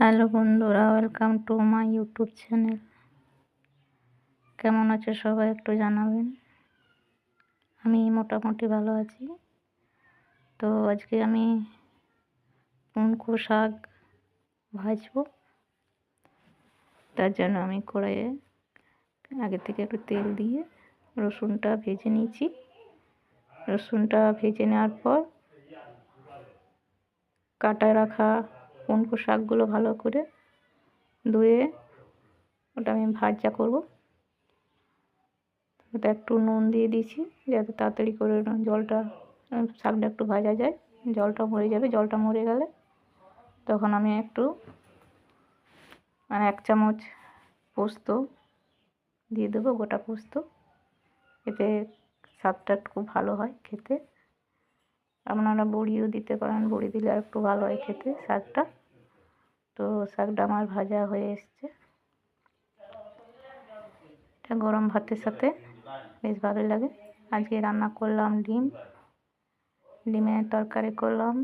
Hello বন্ধুরা, welcome to my YouTube channel. কেমন আছো সবাই একটু জানাবেন। আমি মোটামুটি ভালো আছি। তো আজকে আমি পুনকো শাক ভাজবো। তার জন্য আমি কড়াইয়ে আগে থেকে একটু তেল দিয়ে রসুনটা ভেজে নিয়েছি। রসুনটা ভেজে নেওয়ার পর কাটায় রাখা পুনকো শাকগুলো ভালো করে ধুয়ে ওটা আমি ভাজা করবো। ওটা একটু নুন দিয়ে দিয়েছি যাতে তাড়াতাড়ি করে জলটা শাকটা একটু ভাজা যায়, জলটা মরে যাবে। জলটা মরে গেলে তখন আমি একটু 1 চামচ পোস্ত দিয়ে দেবো, গোটা পোস্ত। এতে স্বাদটা খুব ভালো হয় খেতে। আপনারা বড়িও দিতে পারেন, বড়ি দিলে আর একটু ভালো হয় খেতে শাকটা। তো শাকটা আমার ভাজা হয়ে এসছে। এটা গরম ভাতের সাথে বেশ ভালোই লাগে। আজকে রান্না করলাম ডিমের তরকারি করলাম,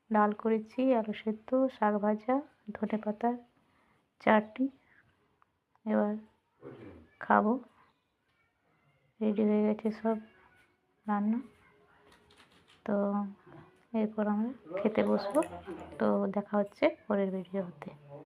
ডাল করেছি, আলু সেদ্ধ, শাক ভাজা, ধনেপাতার চাটনি। এবার খাবো। রেডি হয়ে গেছে সব রান্না। তো এরপর আমরা খেতে বসবো। তো দেখা হচ্ছে পরের ভিডিওতে।